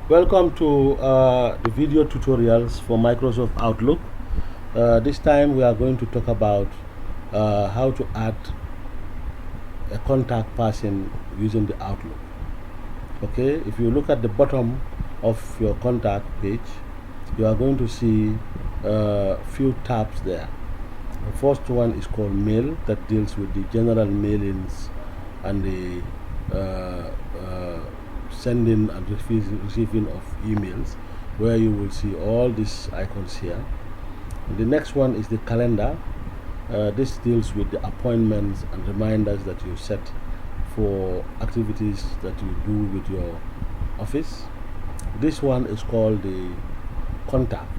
Welcome to the video tutorials for Microsoft Outlook. This time we are going to talk about how to add a contact person using the Outlook. Okay, if you look at the bottom of your contact page, you are going to see a few tabs there. The first one is called Mail, that deals with the general mailings and the sending and receiving of emails, where you will see all these icons here. And the next one is the calendar. This deals with the appointments and reminders that you set for activities that you do with your office. This one is called the contact.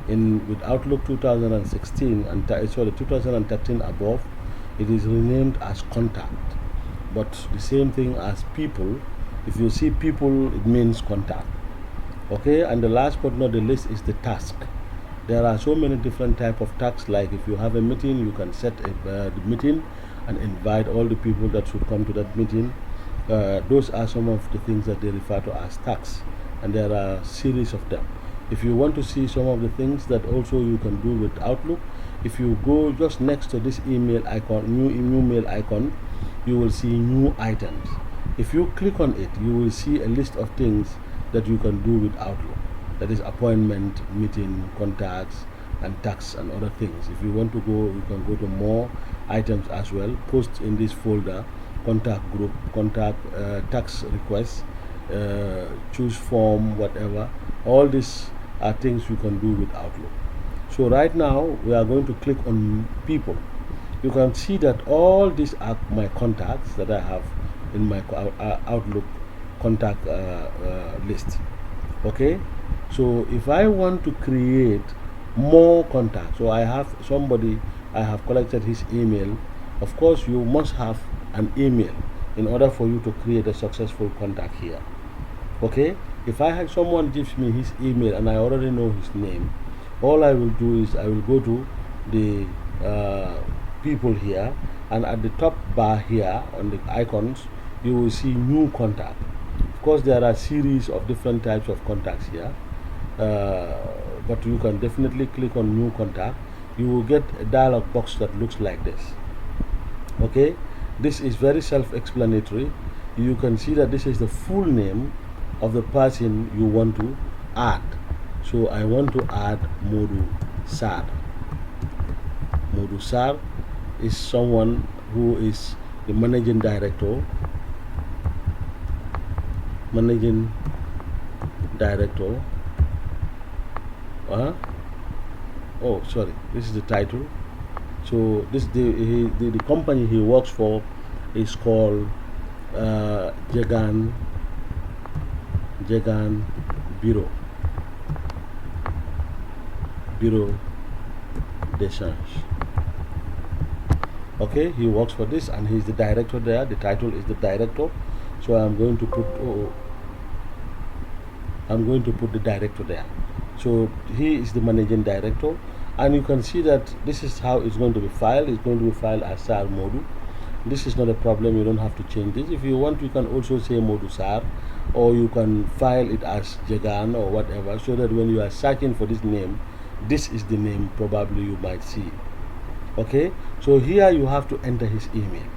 With Outlook 2016 and 2013 above, it is renamed as contact, but the same thing as people. If you see people, it means contact. Okay, and the last but not the least is the task. There are so many different type of tasks. Like if you have a meeting, you can set the meeting and invite all the people that should come to that meeting. Those are some of the things that they refer to as tasks, and there are a series of them. If you want to see some of the things that also you can do with Outlook, if you go just next to this email icon, new mail icon, you will see new items. If you click on it, you will see a list of things that you can do with Outlook. That is appointment, meeting, contacts, and tasks and other things. If you want to go, you can go to more items as well. Post in this folder, contact group, contact tax requests, choose form, whatever. All these are things you can do with Outlook. So right now we are going to click on people. You can see that all these are my contacts that I have in my Outlook contact list. Okay, so if I want to create more contacts, so I have somebody, I have collected his email. Of course, you must have an email in order for you to create a successful contact here. Okay, if I have someone gives me his email and I already know his name, all I will do is I will go to the people here, and at the top bar here on the icons, you will see new contact. Of course, there are a series of different types of contacts here, but you can definitely click on new contact. You will get a dialog box that looks like this. Okay, this is very self-explanatory. You can see that this is the full name of the person you want to add. So I want to add Modu Sar. Modu Sar is someone who is the managing director. Oh, sorry, this is the title. So this the company he works for is called Jegan Bureau d'Echange. Okay, he works for this and he's the director there. The title is the director. So I'm going to put the director there. So he is the managing director, and you can see that this is how it's going to be filed. It's going to be filed as SAR Modu. This is not a problem. You don't have to change this. If you want, you can also say Modu SAR, or you can file it as Jegan or whatever, so that when you are searching for this name, this is the name probably you might see. Okay, so here you have to enter his email.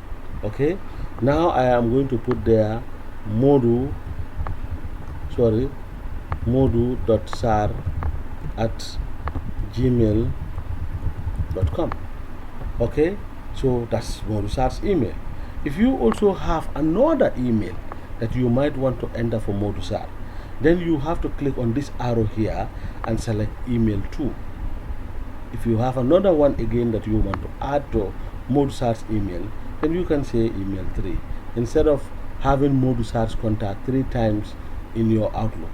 Okay, now I am going to put there modu.sar@gmail.com. Okay, so that's Modu Sar's email. If you also have another email that you might want to enter for Modu Sar, then you have to click on this arrow here and select email 2. If you have another one again that you want to add to Modu Sar's email, then you can say email 3 instead of having Modu Sar's contact 3 times in your Outlook.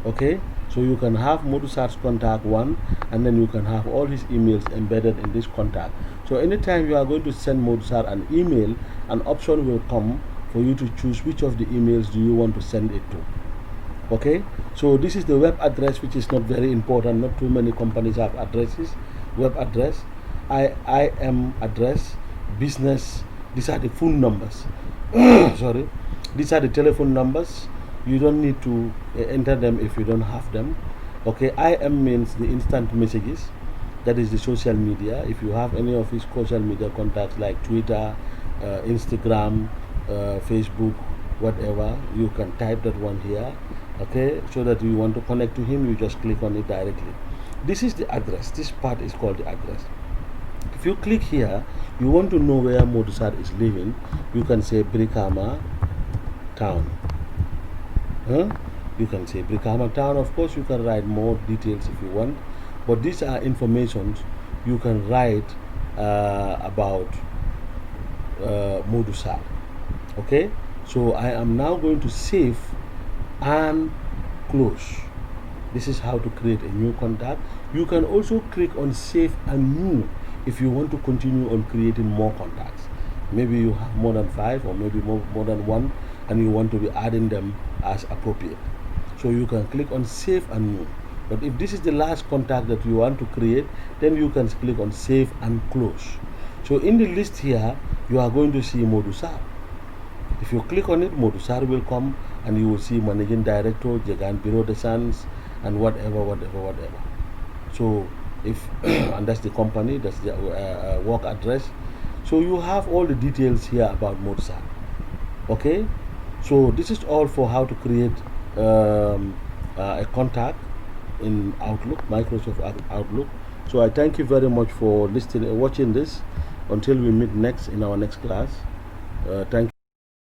Okay, so you can have Modu Sar's contact 1, and then you can have all his emails embedded in this contact. So anytime you are going to send Modu Sar an email, an option will come for you to choose which of the emails do you want to send it to. Okay, so this is the web address, which is not very important. Not too many companies have addresses. Web address, IM address, business. These are the phone numbers. Sorry, these are the telephone numbers. You don't need to enter them if you don't have them. Okay, IM means the instant messages. That is the social media. If you have any of his social media contacts like Twitter, Instagram, Facebook, whatever, you can type that one here. Okay, so that you want to connect to him, you just click on it directly. This is the address. This part is called the address. If you click here, you want to know where Modusar is living, you can say Brikama town. You can say Brikama town. Of course, you can write more details if you want, but these are informations you can write about Modusar. Okay, so I am now going to save and close. This is how to create a new contact. You can also click on save and new if you want to continue on creating more contacts. Maybe you have more than 5 or maybe more than 1 and you want to be adding them as appropriate. So you can click on save and new. But if this is the last contact that you want to create, then you can click on save and close. So in the list here, you are going to see Modusar. If you click on it, Modusar will come and you will see Managing Director, Jagan Bureau de Sans, and whatever. So if and that's the company, that's the work address. So you have all the details here about Modusar. Okay, so this is all for how to create a contact in Outlook, Microsoft Outlook. So I thank you very much for listening, watching this. Until we meet next in our next class. Thank you.